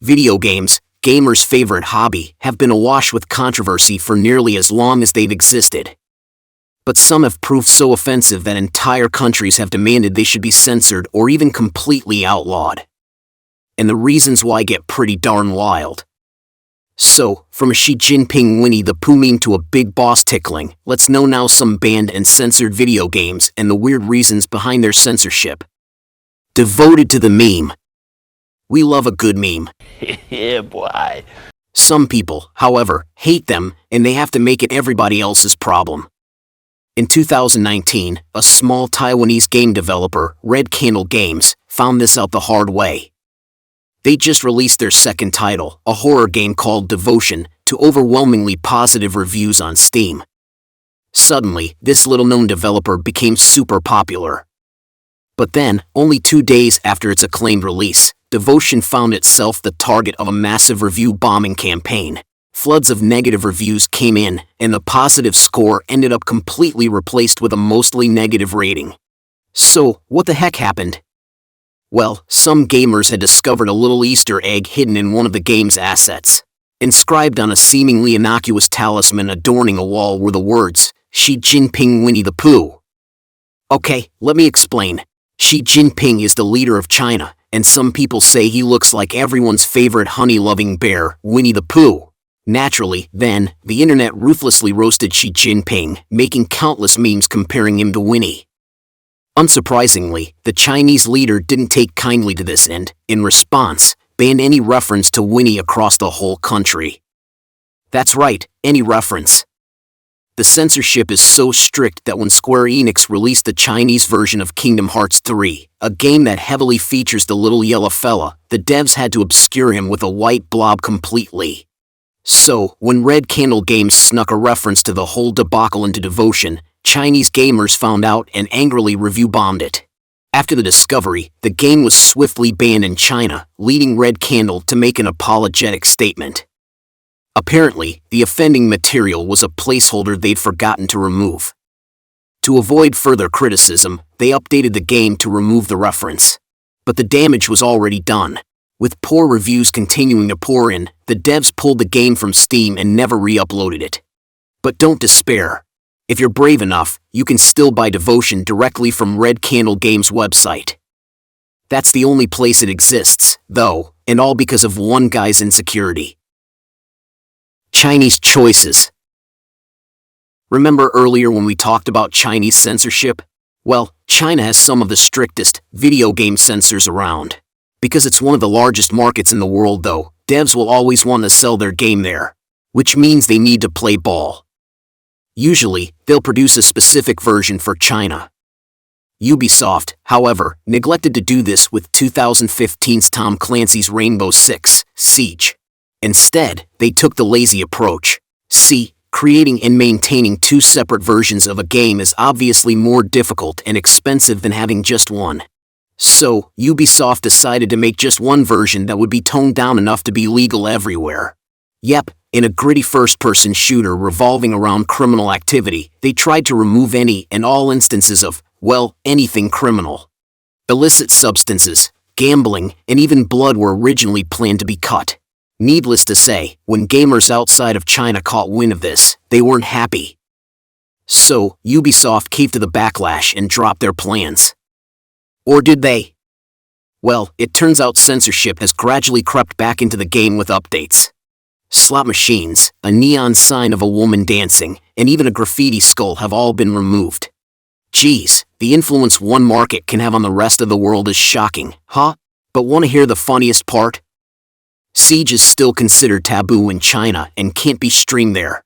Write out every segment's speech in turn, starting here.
Video games, gamers' favorite hobby, have been awash with controversy for nearly as long as they've existed. But some have proved so offensive that entire countries have demanded they should be censored or even completely outlawed. And the reasons why get pretty darn wild. So, from a Xi Jinping Winnie the Pooh meme to a Big Boss Tickling, let's know now some banned and censored video games and the weird reasons behind their censorship. Devoted to the meme. We love a good meme. Yeah, boy. Some people, however, hate them, and they have to make it everybody else's problem. In 2019, a small Taiwanese game developer, Red Candle Games, found this out the hard way. They just released their second title, a horror game called Devotion, to overwhelmingly positive reviews on Steam. Suddenly, this little-known developer became super popular. But then, only 2 days after its acclaimed release, Devotion found itself the target of a massive review bombing campaign. Floods of negative reviews came in, and the positive score ended up completely replaced with a mostly negative rating. So, what the heck happened? Well, some gamers had discovered a little Easter egg hidden in one of the game's assets. Inscribed on a seemingly innocuous talisman adorning a wall were the words, Xi Jinping Winnie the Pooh. Okay, let me explain. Xi Jinping is the leader of China, and some people say he looks like everyone's favorite honey-loving bear, Winnie the Pooh. Naturally, then, the internet ruthlessly roasted Xi Jinping, making countless memes comparing him to Winnie. Unsurprisingly, the Chinese leader didn't take kindly to this and, in response, banned any reference to Winnie across the whole country. That's right, any reference. The censorship is so strict that when Square Enix released the Chinese version of Kingdom Hearts 3, a game that heavily features the little yellow fella, the devs had to obscure him with a white blob completely. So, when Red Candle Games snuck a reference to the whole debacle into Devotion, Chinese gamers found out and angrily review-bombed it. After the discovery, the game was swiftly banned in China, leading Red Candle to make an apologetic statement. Apparently, the offending material was a placeholder they'd forgotten to remove. To avoid further criticism, they updated the game to remove the reference. But the damage was already done. With poor reviews continuing to pour in, the devs pulled the game from Steam and never re-uploaded it. But don't despair. If you're brave enough, you can still buy Devotion directly from Red Candle Games' website. That's the only place it exists, though, and all because of one guy's insecurity. Chinese choices. Remember earlier when we talked about Chinese censorship? Well, China has some of the strictest video game censors around. Because it's one of the largest markets in the world though, devs will always want to sell their game there. Which means they need to play ball. Usually, they'll produce a specific version for China. Ubisoft, however, neglected to do this with 2015's Tom Clancy's Rainbow Six Siege. Instead, they took the lazy approach. See, creating and maintaining 2 separate versions of a game is obviously more difficult and expensive than having just one. So, Ubisoft decided to make just one version that would be toned down enough to be legal everywhere. Yep, in a gritty first-person shooter revolving around criminal activity, they tried to remove any and all instances of, well, anything criminal. Illicit substances, gambling, and even blood were originally planned to be cut. Needless to say, when gamers outside of China caught wind of this, they weren't happy. So, Ubisoft caved to the backlash and dropped their plans. Or did they? Well, it turns out censorship has gradually crept back into the game with updates. Slot machines, a neon sign of a woman dancing, and even a graffiti skull have all been removed. Geez, the influence one market can have on the rest of the world is shocking, huh? But want to hear the funniest part? Siege is still considered taboo in China and can't be streamed there.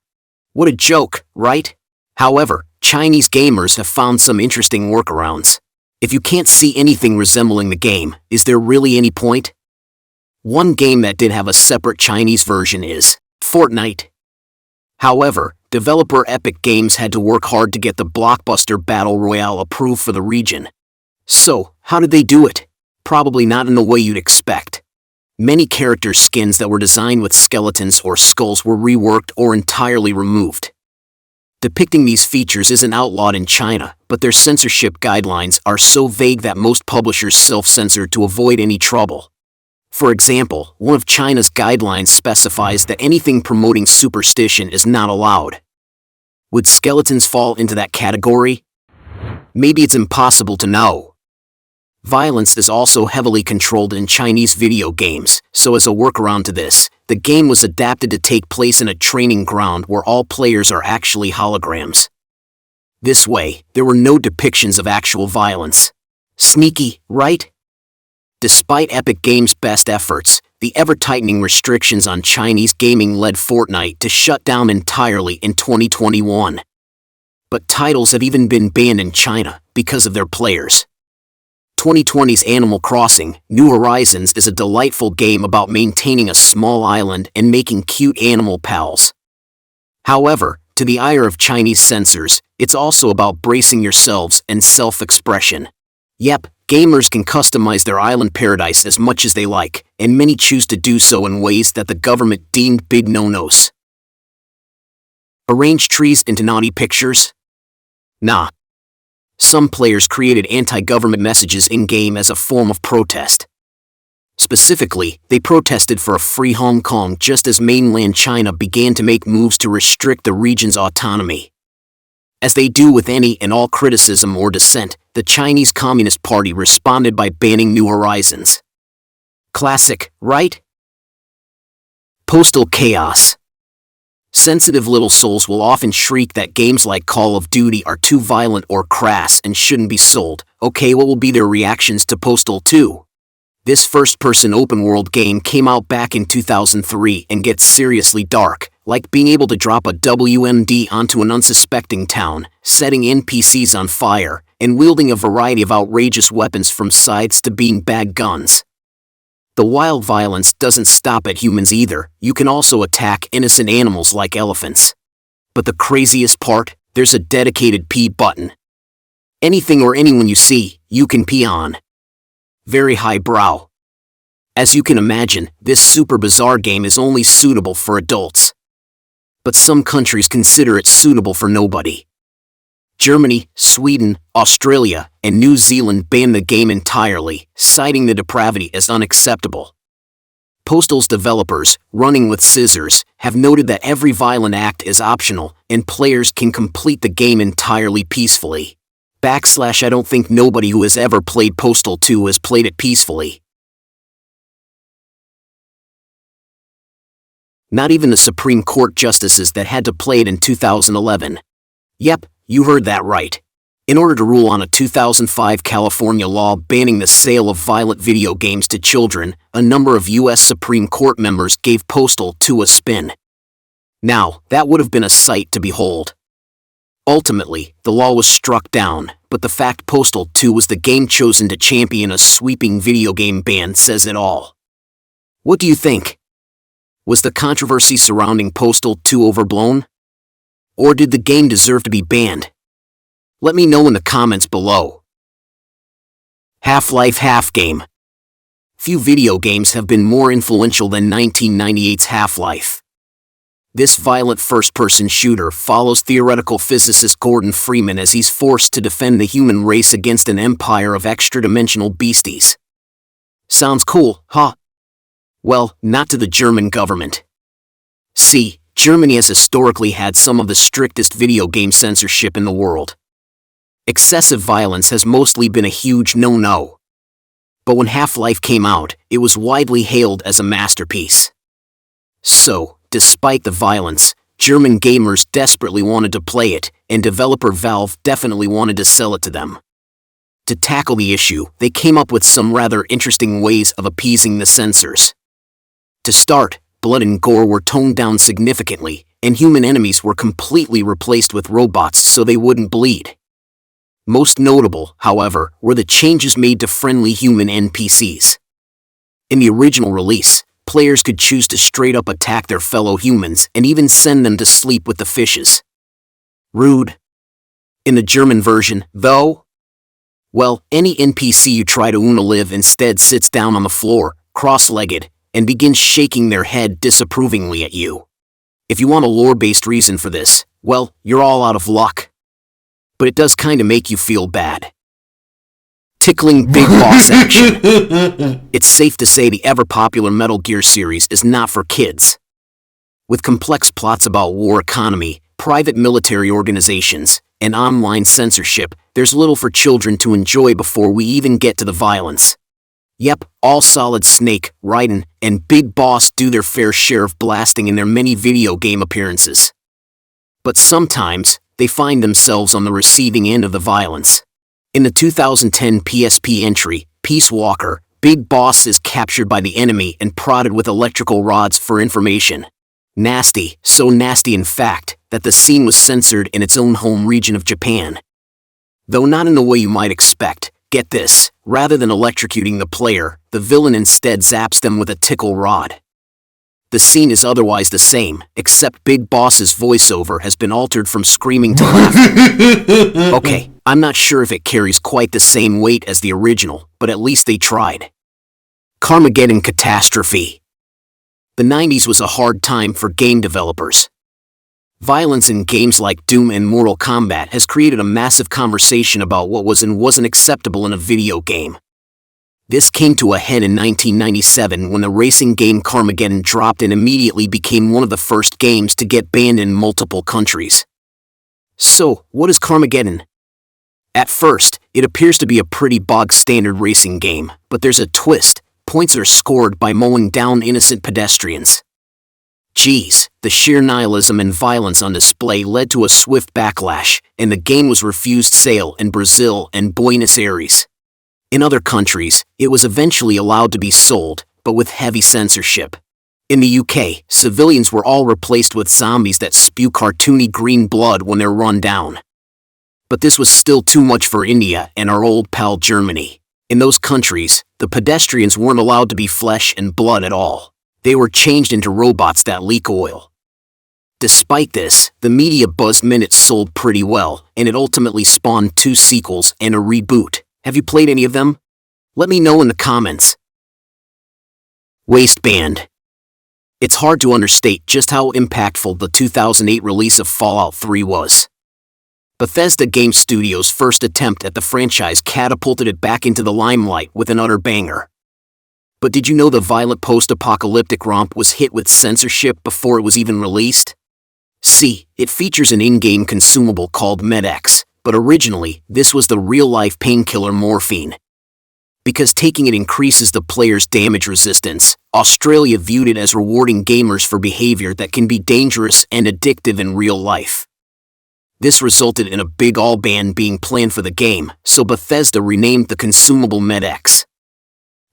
What a joke, right? However, Chinese gamers have found some interesting workarounds. If you can't see anything resembling the game, is there really any point? One game that did have a separate Chinese version is Fortnite. However, developer Epic Games had to work hard to get the blockbuster Battle Royale approved for the region. So, how did they do it? Probably not in the way you'd expect. Many character skins that were designed with skeletons or skulls were reworked or entirely removed. Depicting these features isn't outlawed in China, but their censorship guidelines are so vague that most publishers self-censor to avoid any trouble. For example, one of China's guidelines specifies that anything promoting superstition is not allowed. Would skeletons fall into that category? Maybe it's impossible to know. Violence is also heavily controlled in Chinese video games, so as a workaround to this, the game was adapted to take place in a training ground where all players are actually holograms. This way, there were no depictions of actual violence. Sneaky, right? Despite Epic Games' best efforts, the ever-tightening restrictions on Chinese gaming led Fortnite to shut down entirely in 2021. But titles have even been banned in China because of their players. 2020's Animal Crossing: New Horizons is a delightful game about maintaining a small island and making cute animal pals. However, to the ire of Chinese censors, it's also about bracing yourselves and self-expression. Yep, gamers can customize their island paradise as much as they like, and many choose to do so in ways that the government deemed big no-nos. Arrange trees into naughty pictures? Nah. Some players created anti-government messages in-game as a form of protest. Specifically, they protested for a free Hong Kong just as mainland China began to make moves to restrict the region's autonomy. As they do with any and all criticism or dissent, the Chinese Communist Party responded by banning New Horizons. Classic, right? Postal chaos. Sensitive little souls will often shriek that games like Call of Duty are too violent or crass and shouldn't be sold. Okay, what will be their reactions to Postal 2? This first-person open-world game came out back in 2003 and gets seriously dark, like being able to drop a WMD onto an unsuspecting town, setting NPCs on fire, and wielding a variety of outrageous weapons from scythes to beanbag guns. The wild violence doesn't stop at humans either. You can also attack innocent animals like elephants. But the craziest part? There's a dedicated pee button. Anything or anyone you see, you can pee on. Very highbrow. As you can imagine, this super bizarre game is only suitable for adults. But some countries consider it suitable for nobody. Germany, Sweden, Australia, and New Zealand banned the game entirely, citing the depravity as unacceptable. Postal's developers, Running with Scissors, have noted that every violent act is optional, and players can complete the game entirely peacefully. / I don't think nobody who has ever played Postal 2 has played it peacefully. Not even the Supreme Court justices that had to play it in 2011. Yep, you heard that right. In order to rule on a 2005 California law banning the sale of violent video games to children, a number of U.S. Supreme Court members gave Postal 2 a spin. Now, that would have been a sight to behold. Ultimately, the law was struck down, but the fact Postal 2 was the game chosen to champion a sweeping video game ban says it all. What do you think? Was the controversy surrounding Postal 2 overblown? Or did the game deserve to be banned? Let me know in the comments below. Half-Life Half-Game. Few video games have been more influential than 1998's Half-Life. This violent first-person shooter follows theoretical physicist Gordon Freeman as he's forced to defend the human race against an empire of extra-dimensional beasties. Sounds cool, huh? Well, not to the German government. See, Germany has historically had some of the strictest video game censorship in the world. Excessive violence has mostly been a huge no-no. But when Half-Life came out, it was widely hailed as a masterpiece. So, despite the violence, German gamers desperately wanted to play it, and developer Valve definitely wanted to sell it to them. To tackle the issue, they came up with some rather interesting ways of appeasing the censors. To start, blood and gore were toned down significantly, and human enemies were completely replaced with robots so they wouldn't bleed. Most notable, however, were the changes made to friendly human NPCs. In the original release, players could choose to straight up attack their fellow humans and even send them to sleep with the fishes. Rude. In the German version, though? Well, any NPC you try to unalive instead sits down on the floor, cross-legged, and begins shaking their head disapprovingly at you. If you want a lore-based reason for this, well, you're all out of luck. But it does kinda make you feel bad. tickling Big Boss action. It's safe to say the ever-popular Metal Gear series is not for kids. With complex plots about war economy, private military organizations, and online censorship, there's little for children to enjoy before we even get to the violence. Yep, all Solid Snake, Raiden, and Big Boss do their fair share of blasting in their many video game appearances. But sometimes, they find themselves on the receiving end of the violence. In the 2010 PSP entry, Peace Walker, Big Boss is captured by the enemy and prodded with electrical rods for information. Nasty, so nasty in fact, that the scene was censored in its own home region of Japan. Though not in the way you might expect, get this, rather than electrocuting the player, the villain instead zaps them with a tickle rod. The scene is otherwise the same, except Big Boss's voiceover has been altered from screaming to laughing. Okay, I'm not sure if it carries quite the same weight as the original, but at least they tried. Carmageddon Catastrophe. The 90s was a hard time for game developers. Violence in games like Doom and Mortal Kombat has created a massive conversation about what was and wasn't acceptable in a video game. This came to a head in 1997 when the racing game Carmageddon dropped and immediately became one of the first games to get banned in multiple countries. So, what is Carmageddon? At first, it appears to be a pretty bog-standard racing game, but there's a twist. Points are scored by mowing down innocent pedestrians. Geez, the sheer nihilism and violence on display led to a swift backlash, and the game was refused sale in Brazil and Buenos Aires. In other countries, it was eventually allowed to be sold, but with heavy censorship. In the UK, civilians were all replaced with zombies that spew cartoony green blood when they're run down. But this was still too much for India and our old pal Germany. In those countries, the pedestrians weren't allowed to be flesh and blood at all. They were changed into robots that leak oil. Despite this, the media buzzed Minute sold pretty well, and it ultimately spawned 2 sequels and a reboot. Have you played any of them? Let me know in the comments. Waistband. It's hard to understate just how impactful the 2008 release of Fallout 3 was. Bethesda Game Studios' first attempt at the franchise catapulted it back into the limelight with an utter banger. But did you know the violent post-apocalyptic romp was hit with censorship before it was even released? See, it features an in-game consumable called MedX, but originally, this was the real-life painkiller morphine. Because taking it increases the player's damage resistance, Australia viewed it as rewarding gamers for behavior that can be dangerous and addictive in real life. This resulted in a big all-ban being planned for the game, so Bethesda renamed the consumable MedX.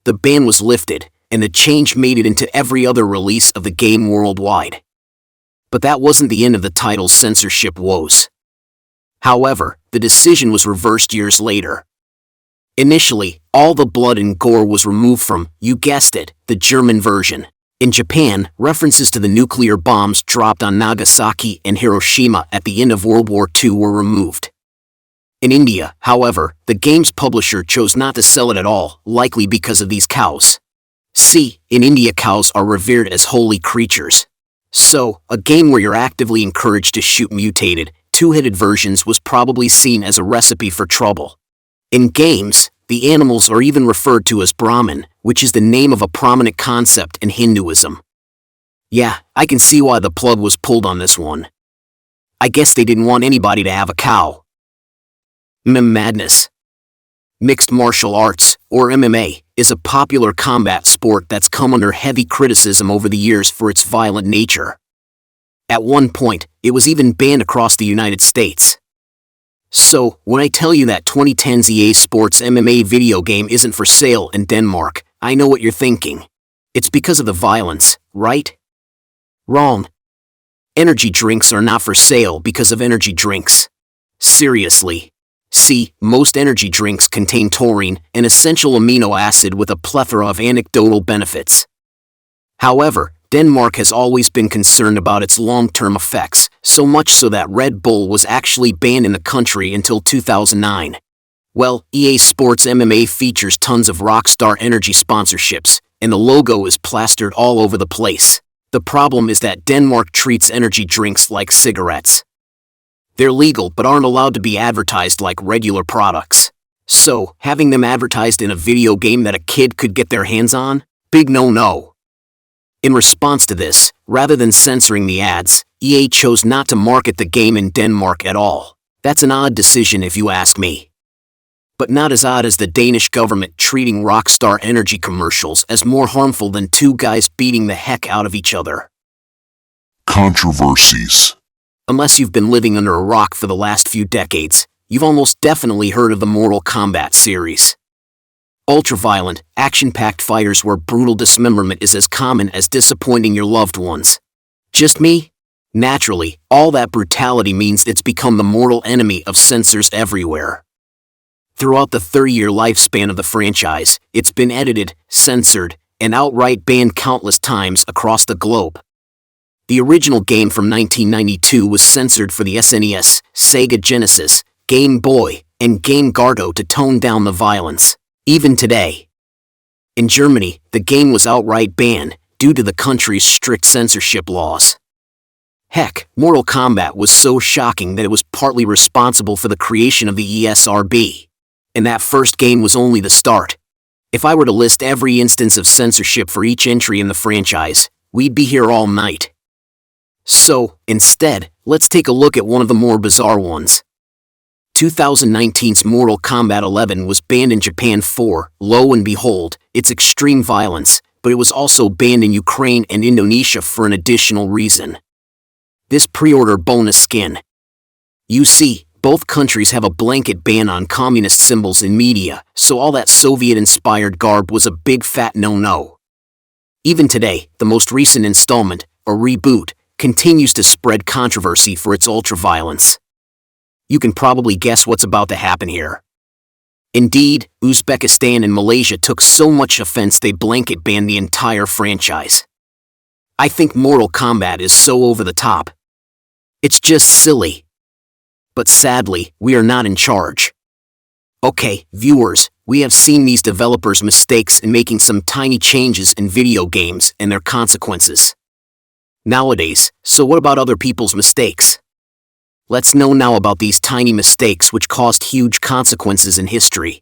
The ban was lifted, and the change made it into every other release of the game worldwide. But that wasn't the end of the title's censorship woes. However, the decision was reversed years later. Initially, all the blood and gore was removed from, you guessed it, the German version. In Japan, references to the nuclear bombs dropped on Nagasaki and Hiroshima at the end of World War II were removed. In India, however, the game's publisher chose not to sell it at all, likely because of these cows. See, in India cows are revered as holy creatures. So, a game where you're actively encouraged to shoot mutated, 2-headed versions was probably seen as a recipe for trouble. In games, the animals are even referred to as Brahmin, which is the name of a prominent concept in Hinduism. Yeah, I can see why the plug was pulled on this one. I guess they didn't want anybody to have a cow. Madness. Mixed martial arts, or MMA, is a popular combat sport that's come under heavy criticism over the years for its violent nature. At one point, it was even banned across the United States. So, when I tell you that 2010's EA Sports MMA video game isn't for sale in Denmark, I know what you're thinking. It's because of the violence, right? Wrong. Energy drinks are not for sale because of energy drinks. Seriously. See, most energy drinks contain taurine, an essential amino acid with a plethora of anecdotal benefits. However, Denmark has always been concerned about its long-term effects, so much so that Red Bull was actually banned in the country until 2009. Well, EA Sports MMA features tons of Rockstar Energy sponsorships, and the logo is plastered all over the place. The problem is that Denmark treats energy drinks like cigarettes. They're legal but aren't allowed to be advertised like regular products. So, having them advertised in a video game that a kid could get their hands on? Big no-no. In response to this, rather than censoring the ads, EA chose not to market the game in Denmark at all. That's an odd decision if you ask me. But not as odd as the Danish government treating Rockstar Energy commercials as more harmful than two guys beating the heck out of each other. Controversies. Unless you've been living under a rock for the last few decades, you've almost definitely heard of the Mortal Kombat series. Ultra-violent, action-packed fighters where brutal dismemberment is as common as disappointing your loved ones. Just me? Naturally, all that brutality means it's become the mortal enemy of censors everywhere. Throughout the 30-year lifespan of the franchise, it's been edited, censored, and outright banned countless times across the globe. The original game from 1992 was censored for the SNES, Sega Genesis, Game Boy, and Game Gardo to tone down the violence. Even today. In Germany, the game was outright banned due to the country's strict censorship laws. Heck, Mortal Kombat was so shocking that it was partly responsible for the creation of the ESRB. And that first game was only the start. If I were to list every instance of censorship for each entry in the franchise, we'd be here all night. So, instead, let's take a look at one of the more bizarre ones. 2019's Mortal Kombat 11 was banned in Japan for, lo and behold, its extreme violence, but it was also banned in Ukraine and Indonesia for an additional reason. This pre-order bonus skin. You see, both countries have a blanket ban on communist symbols in media, so all that Soviet-inspired garb was a big fat no-no. Even today, the most recent installment, a reboot, continues to spread controversy for its ultra-violence. You can probably guess what's about to happen here. Indeed, Uzbekistan and Malaysia took so much offense they blanket banned the entire franchise. I think Mortal Kombat is so over the top. It's just silly. But sadly, we are not in charge. Okay, viewers, we have seen these developers' mistakes in making some tiny changes in video games and their consequences. Nowadays, so what about other people's mistakes? Let's know now about these tiny mistakes which caused huge consequences in history.